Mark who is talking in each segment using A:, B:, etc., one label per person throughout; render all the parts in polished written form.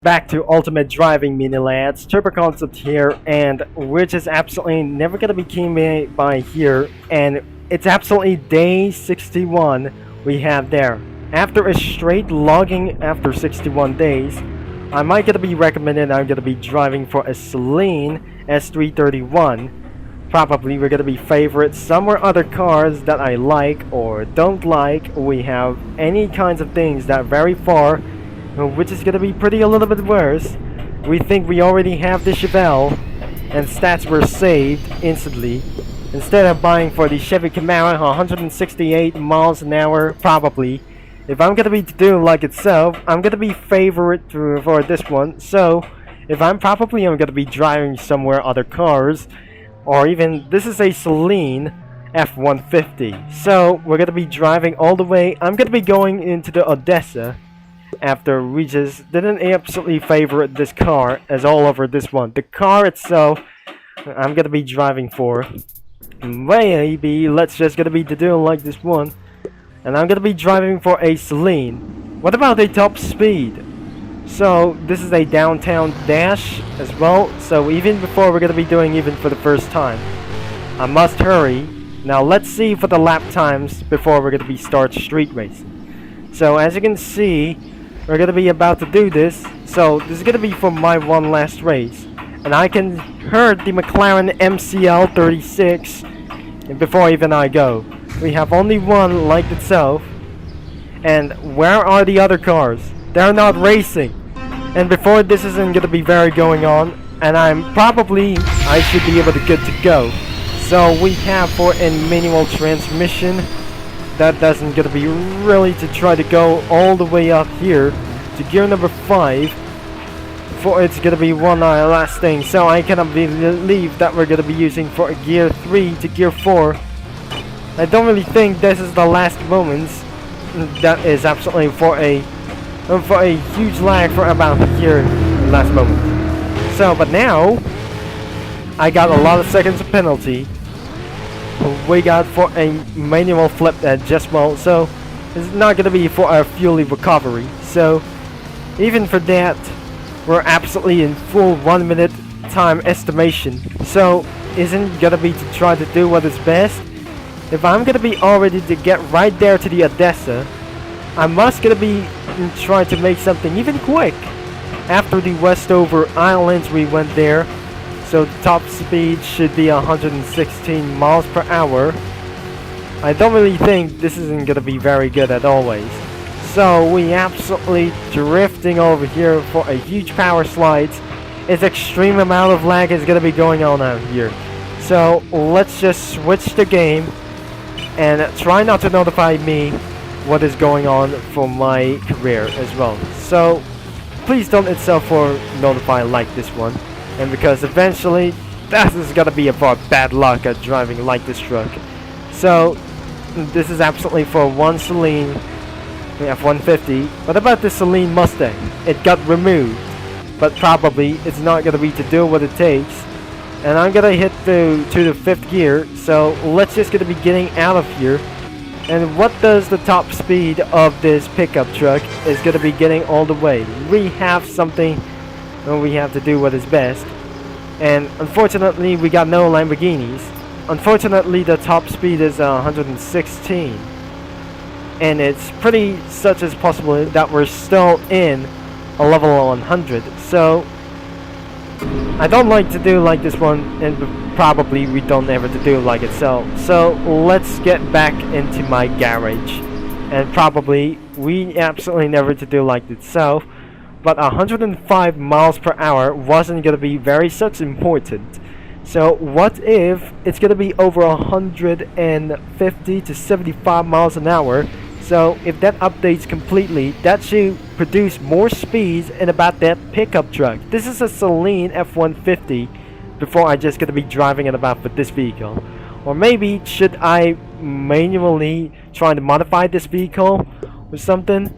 A: back to Ultimate Driving Mini Lads, Turbo Concept here, and we're just absolutely never gonna be came by here, and it's absolutely day 61 we have there. After a straight logging after 61 days, I might gonna be recommended I'm gonna be driving for a Saleen S331. Probably we're gonna be favorite somewhere other cars that I like or don't like. We have any kinds of things that vary far, which is gonna be pretty a little bit worse. We think we already have the Chevelle and stats were saved instantly. Instead of buying for the Chevy Camaro 168 miles an hour, probably. If I'm gonna be doing like itself, I'm gonna be favorite for this one. So if I'm gonna be driving somewhere other cars, or even this is a Saleen F150. So we're gonna be driving all the way. I'm gonna be going into the Odessa after we just didn't absolutely favorite this car as all over this one. The car itself I'm gonna be driving for. Maybe let's just gonna be doing like this one. And I'm gonna be driving for a Saleen. What about a top speed? So this is a downtown dash as well. So even before we're gonna be doing even for the first time, I must hurry. Now let's see for the lap times before we're gonna be start street racing. So as you can see, we're gonna be about to do this. So this is gonna be for my one last race, and I can hurt the McLaren MCL 36 before even I go. We have only one like itself, and where are the other cars? They're not racing, and before this isn't gonna be very going on, and I should be able to good to go. So we have for a manual transmission. That doesn't gonna be really to try to go all the way up here to gear number 5 for it's gonna be one last thing. So I cannot believe that we're gonna be using for a gear 3 to gear 4. I don't really think this is the last moments. That is absolutely for a huge lag for about here last moment. So but now I got a lot of seconds of penalty. We got for a manual flip that just well, so it's not gonna be for our fuel recovery. So even for that, we're absolutely in full 1 minute time estimation. So isn't gonna be to try to do what is best. If I'm gonna be already to get right there to the Odessa, I must gonna be trying to make something even quick. After the Westover Islands we went there. So the top speed should be 116 miles per hour. I don't really think this isn't gonna be very good at always. So we absolutely drifting over here for a huge power slides. It's extreme amount of lag is gonna be going on out here. So let's just switch the game and try not to notify me what is going on for my career as well. So please don't itself for notify like this one. And because eventually that is gonna be about bad luck at driving like this truck. So this is absolutely for one Saleen F150. What about the Saleen Mustang? It got removed, but probably it's not gonna be to do what it takes. And I'm gonna hit to the 5th gear. So let's just gonna be getting out of here. And what does the top speed of this pickup truck is gonna be getting all the way? We have something. We have to do what is best, and unfortunately we got no Lamborghinis. Unfortunately the top speed is 116, and it's pretty such as possible that we're still in a level 100. So I don't like to do like this one, and probably we don't ever to do like itself. So let's get back into my garage, and probably we absolutely never to do like itself. But 105 miles per hour wasn't gonna be very such important. So what if it's gonna be over 150 to 75 miles an hour? So if that updates completely, that should produce more speeds in about that pickup truck. This is a Saleen F150 before I just gonna be driving it about with this vehicle. Or maybe should I manually try to modify this vehicle or something?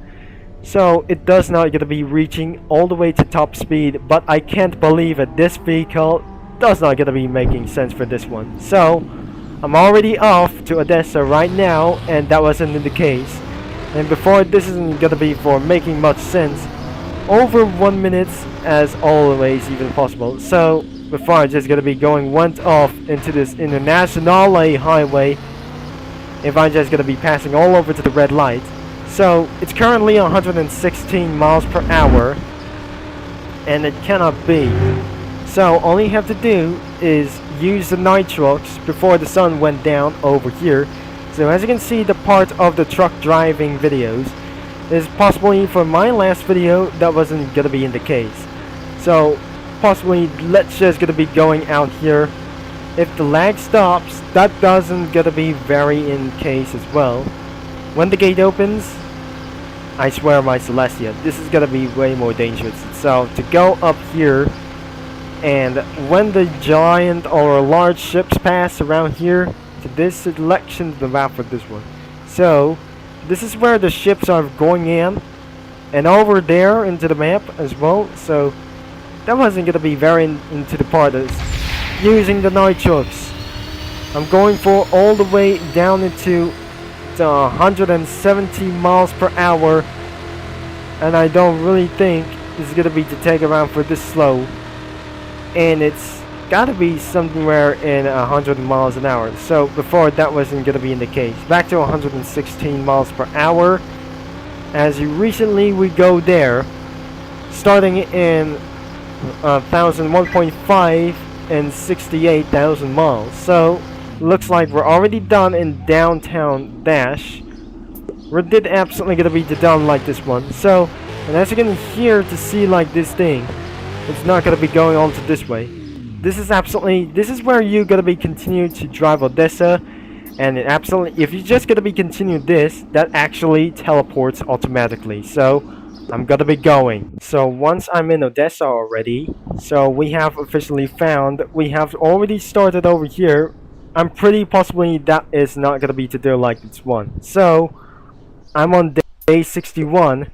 A: So it does not gonna be reaching all the way to top speed, but I can't believe it. This vehicle does not gonna be making sense for this one. So I'm already off to Odessa right now, and that wasn't in the case. And before this isn't gonna be for making much sense, over 1 minute as always even possible. So before I'm just gonna be went off into this international highway, if I'm just gonna be passing all over to the red light. So it's currently 116 miles per hour, and it cannot be. So all you have to do is use the nitrox before the sun went down over here. So as you can see, the part of the truck driving videos is possibly for my last video that wasn't gonna be in the case. So possibly let's just gonna be going out here. If the lag stops, that doesn't gonna be very in case as well. When the gate opens, I swear by Celestia, this is gonna be way more dangerous. So to go up here, and when the giant or large ships pass around here, to this selection the map for this one. So this is where the ships are going in, and over there into the map as well. So that wasn't gonna be very into the part of using the nitrox. I'm going for all the way down into the 170 miles per hour, and I don't really think this is gonna be to take around for this slow, and it's gotta be somewhere in 100 miles an hour. So before that wasn't gonna be in the case. Back to 116 miles per hour. As you recently we go there, starting in 1.5 and 68,000 miles. So looks like we're already done in downtown Dash. We did absolutely gonna be done like this one. So, and as you can hear to see like this thing, it's not gonna be going on to this way. This is where you're gonna be continue to drive Odessa, and it absolutely, if you just gonna be continue this, that actually teleports automatically. So I'm gonna be going. So once I'm in Odessa already, so we have officially found, we have already started over here. I'm pretty possibly that is not gonna be to do like this one. So I'm on day 61.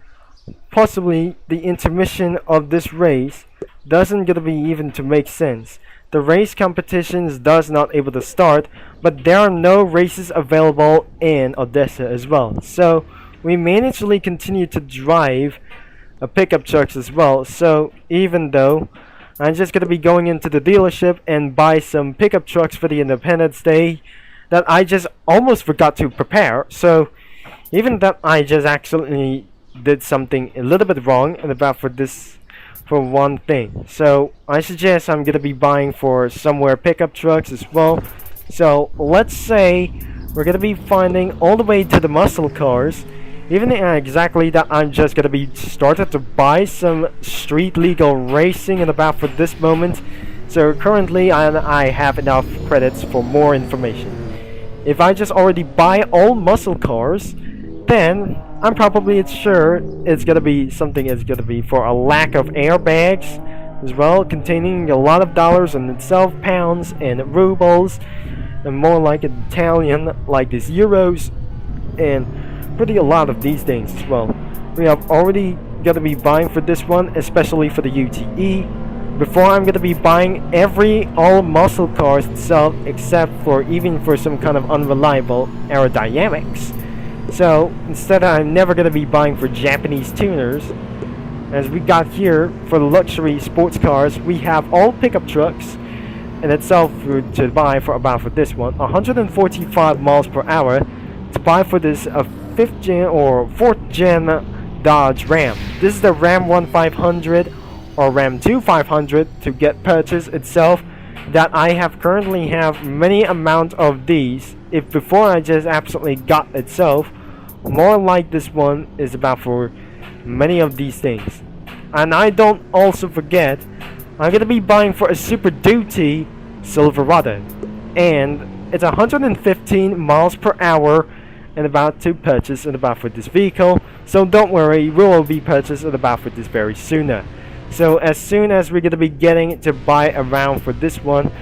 A: Possibly the intermission of this race doesn't gonna be even to make sense. The race competitions does not able to start, but there are no races available in Odessa as well. So we managedly continue to drive pickup trucks as well. So even though I'm just gonna be going into the dealership and buy some pickup trucks for the Independence Day that I just almost forgot to prepare. So even that I just actually did something a little bit wrong and about for one thing. So I suggest I'm gonna be buying for somewhere pickup trucks as well. So let's say we're gonna be finding all the way to the muscle cars. Even exactly that I'm just gonna be started to buy some street legal racing and about for this moment. So currently I have enough credits for more information. If I just already buy all muscle cars, then I'm probably sure it's gonna be something is gonna be for a lack of airbags as well, containing a lot of dollars in itself, pounds and rubles, and more like an Italian like these euros, and pretty a lot of these things as well. We have already gonna be buying for this one, especially for the UTE. Before I'm gonna be buying all muscle cars itself, except for even for some kind of unreliable aerodynamics. So instead I'm never gonna be buying for Japanese tuners. As we got here for the luxury sports cars, we have all pickup trucks in itself to buy for about for this one 145 miles per hour to buy for this 5th gen or 4th gen Dodge Ram. This is the Ram 1500 or Ram 2500 to get purchased itself, that I have currently have many amount of these. If before I just absolutely got itself, more like this one is about for many of these things. And I don't also forget, I'm gonna be buying for a Super Duty Silverado, and it's 115 miles per hour and about to purchase and about for this vehicle. So don't worry, we will be purchased and about for this very sooner. So as soon as we're gonna be getting to buy around for this one,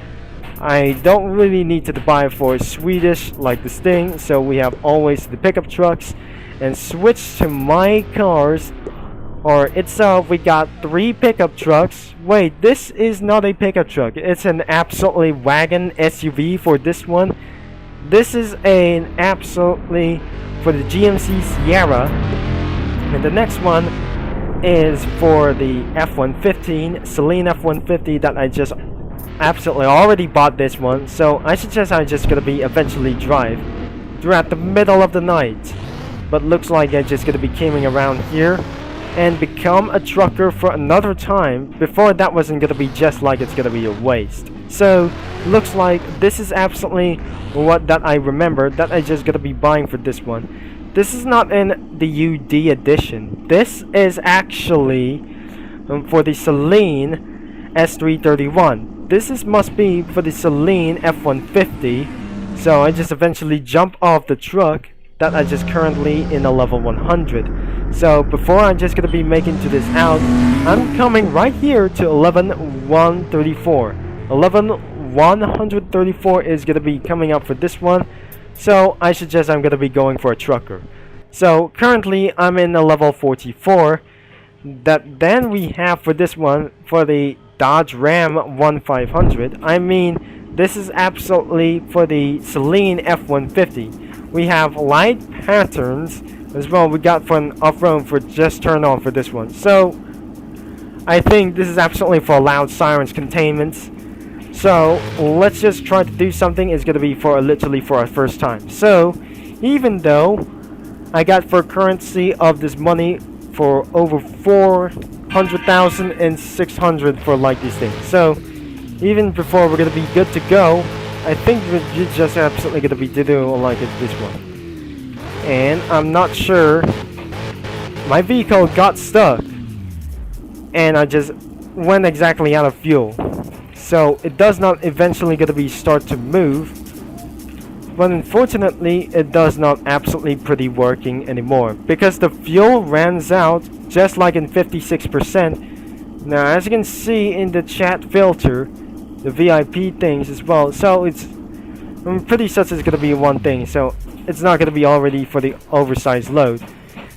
A: I don't really need to buy for Swedish like this thing. So we have always the pickup trucks, and switch to my cars or itself. We got 3 pickup trucks. Wait, this is not a pickup truck, it's an absolutely wagon SUV for this one. This is an absolutely for the GMC Sierra, and the next one is for the F150, Saleen F150 that I just absolutely already bought this one. So I suggest I'm just gonna be eventually drive throughout the middle of the night. But looks like I'm just gonna be coming around here and become a trucker for another time. Before that wasn't gonna be just like it's gonna be a waste. So looks like this is absolutely what that I remember that I just gonna be buying for this one. This is not in the UD edition. This is actually for the Saleen S331. This is must be for the Saleen F150. So I just eventually jump off the truck that I just currently in a level 100. So before I'm just gonna be making to this out, I'm coming right here to 11,134. 11,134 is gonna be coming up for this one. So I suggest I'm gonna be going for a trucker. So currently I'm in a level 44. That then we have for this one for the Dodge Ram 1500. I mean, this is absolutely for the Saleen F150. We have light patterns as well. We got for an off-road for just turn on for this one. So I think this is absolutely for loud sirens containments. So let's just try to do something. It's gonna be for literally for our first time. So even though I got for currency of this money for over 400,000 and 600 for like these things. So even before we're gonna be good to go, I think we're just absolutely gonna be doing like this one. And I'm not sure. My vehicle got stuck, and I just went exactly out of fuel. So it does not eventually gonna be start to move. But unfortunately, it does not absolutely pretty working anymore because the fuel runs out just like in 56%. Now, as you can see in the chat filter, the VIP things as well. So I'm pretty sure it's gonna be one thing. So it's not gonna be already for the oversized load.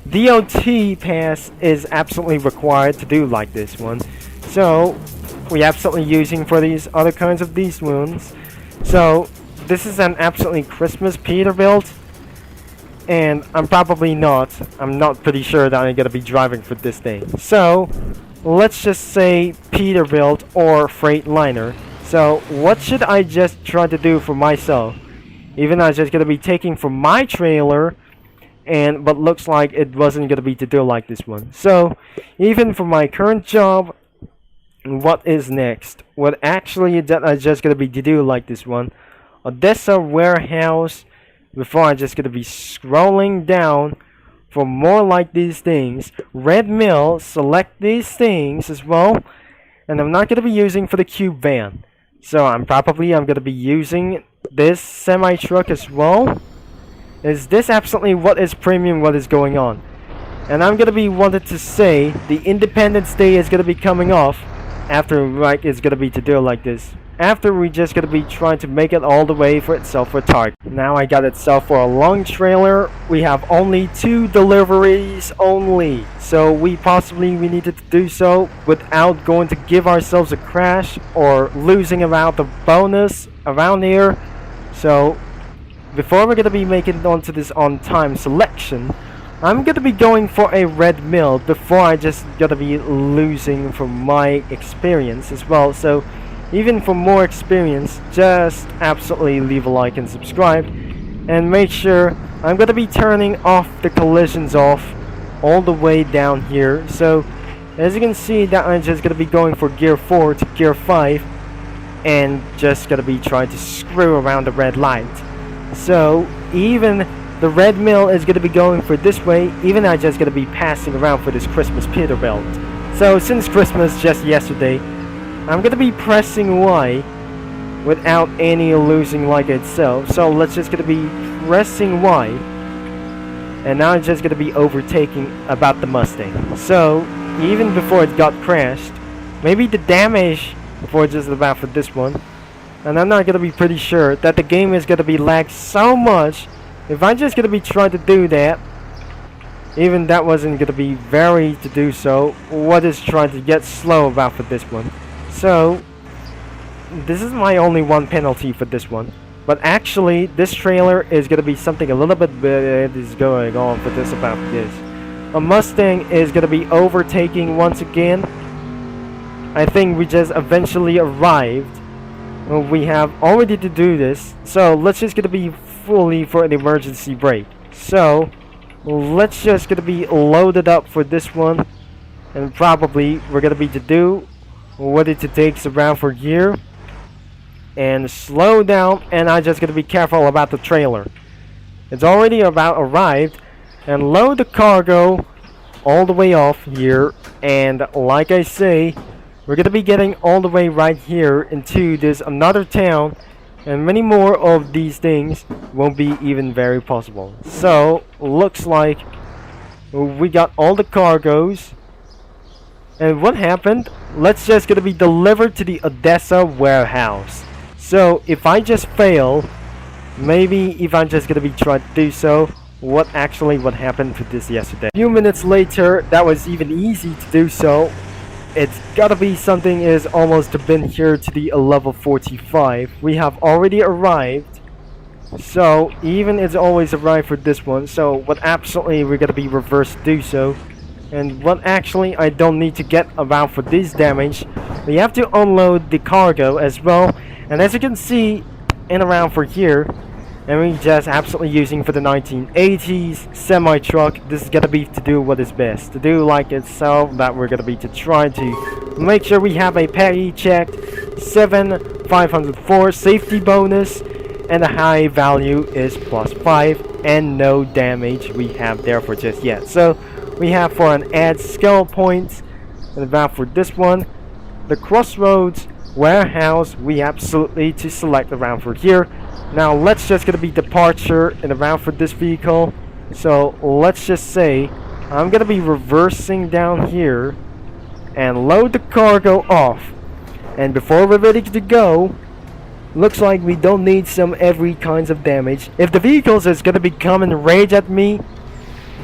A: DOT pass is absolutely required to do like this one. So we absolutely using for these other kinds of these ones. So this is an absolutely Christmas Peterbilt, and I'm not pretty sure that I'm gonna be driving for this thing. So let's just say Peterbilt or Freightliner. So what should I just try to do for myself? Even I'm just gonna be taking from my trailer, but looks like it wasn't gonna be to do like this one. So even for my current job, what is next? What actually that I just gonna be to do like this one? Odessa warehouse. Before I'm just gonna be scrolling down for more like these things. Red mill, select these things as well. And I'm not gonna be using for the cube van. So I'm gonna be using this semi truck as well. Is this absolutely what is premium, what is going on? And I'm gonna be wanted to say the Independence Day is gonna be coming off after like it's gonna be to do like this. After we just gonna be trying to make it all the way for itself for Target. Now I got itself for a long trailer. We have only 2 deliveries only. So we needed to do so without going to give ourselves a crash or losing about the bonus around here. So before we're gonna be making it onto this on time selection, I'm gonna be going for a red mill before I just gonna be losing from my experience as well. So even for more experience, just absolutely leave a like and subscribe, and make sure I'm gonna be turning off the collisions off all the way down here. So as you can see that I'm just gonna be going for gear 4 to gear 5 and just gonna be trying to screw around the red light. So even the red mill is gonna be going for this way, even I just gonna be passing around for this Christmas Peterbilt. So since Christmas just yesterday, I'm gonna be pressing Y without any losing like itself. So let's just gonna be pressing Y, and now I'm just gonna be overtaking about the Mustang. So even before it got crashed, maybe the damage before just about for this one, and I'm not gonna be pretty sure that the game is gonna be lagged so much. If I'm just gonna be trying to do that, even that wasn't gonna be very to do so. What is trying to get slow about for this one? So this is my only one penalty for this one. But actually, this trailer is gonna be something a little bit bad is going on for this about this. a Mustang is gonna be overtaking once again. I think we just eventually arrived. We have already to do this, so let's just gonna be fully for an emergency brake. So let's just gonna be loaded up for this one, and probably we're gonna be to do what it takes around for gear and slow down, and I'm just gonna be careful about the trailer. It's already about arrived, and load the cargo all the way off here, and like I say, we're gonna be getting all the way right here into this another town, and many more of these things won't be even very possible. So looks like we got all the cargoes, and what happened, let's just gonna be delivered to the Odessa warehouse. So if I just fail, maybe if I'm just gonna be trying to do so, what happened to this yesterday. A few minutes later, that was even easy to do so. It's gotta be something is almost been here to the level 45. We have already arrived. So even it's always arrived for this one. So what absolutely we're gonna be reverse do so. And what actually I don't need to get around for this damage. We have to unload the cargo as well. And as you can see in around for here, and we just absolutely using for the 1980s semi-truck, this is gonna be to do what is best. To do like itself, that we're gonna be to try to make sure we have a petty checked 7504 safety bonus, and the high value is +5, and no damage we have there for just yet. So we have for an add skill points, and about for this one, the crossroads warehouse, we absolutely to select around for here. Now let's just gonna be departure and around for this vehicle. So let's just say I'm gonna be reversing down here and load the cargo off. And before we're ready to go, looks like we don't need some every kinds of damage. If the vehicles is gonna be come and rage at me,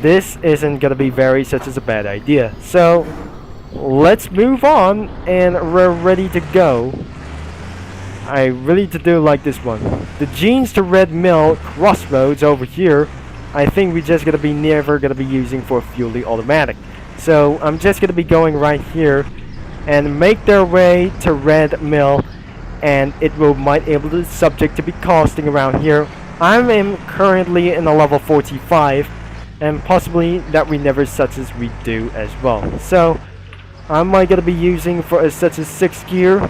A: this isn't gonna be very such as a bad idea. So let's move on, and we're ready to go. I really to do like this one. The jeans to red mill crossroads over here, I think we just gonna be never gonna be using for fully automatic. So I'm just gonna be going right here and make their way to red mill, and it will might able to subject to be costing around here. I am currently in a level 45, and possibly that we never such as we do as well. So I might gonna be using for a such as 6th gear,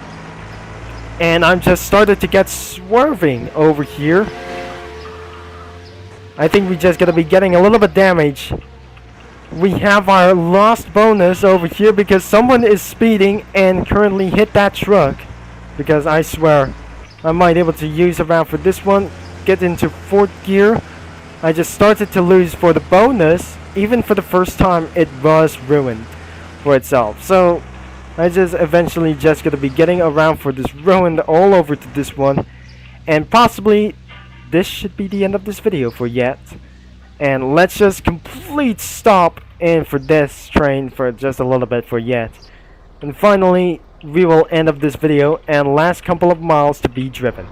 A: and I'm just started to get swerving over here. I think we just gonna be getting a little bit damage. We have our lost bonus over here because someone is speeding and currently hit that truck. Because I swear I might able to use around for this one, get into 4th gear. I just started to lose for the bonus. Even for the first time, it was ruined for itself. So I just eventually just gonna be getting around for this ruined all over to this one, and possibly this should be the end of this video for yet. And let's just complete stop in for this train for just a little bit for yet, and finally we will end up this video and last couple of miles to be driven.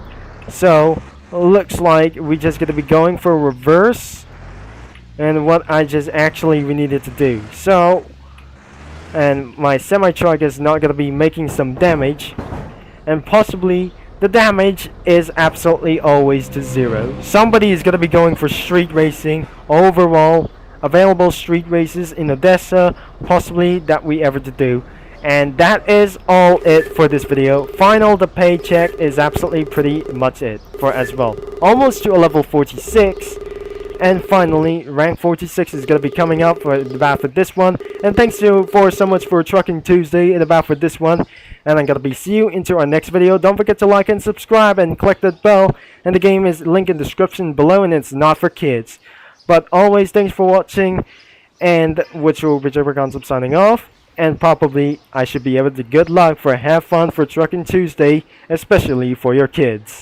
A: So looks like we just gonna be going for reverse, and what I just actually we needed to do. So and my semi-truck is not going to be making some damage, and possibly the damage is absolutely always to 0. Somebody is going to be going for street racing overall, available street races in Odessa, possibly that we ever to do. And that is all it for this video. Final, the paycheck is absolutely pretty much it for as well. Almost to a level 46. And finally, rank 46 is going to be coming up for about for this one. And thanks for so much for Trucking Tuesday and about for this one. And I'm going to be see you into our next video. Don't forget to like and subscribe and click that bell. And the game is linked in the description below, and it's not for kids. But always thanks for watching. And which will be Concept signing off. And probably I should be able to good luck for have fun for Trucking Tuesday, especially for your kids.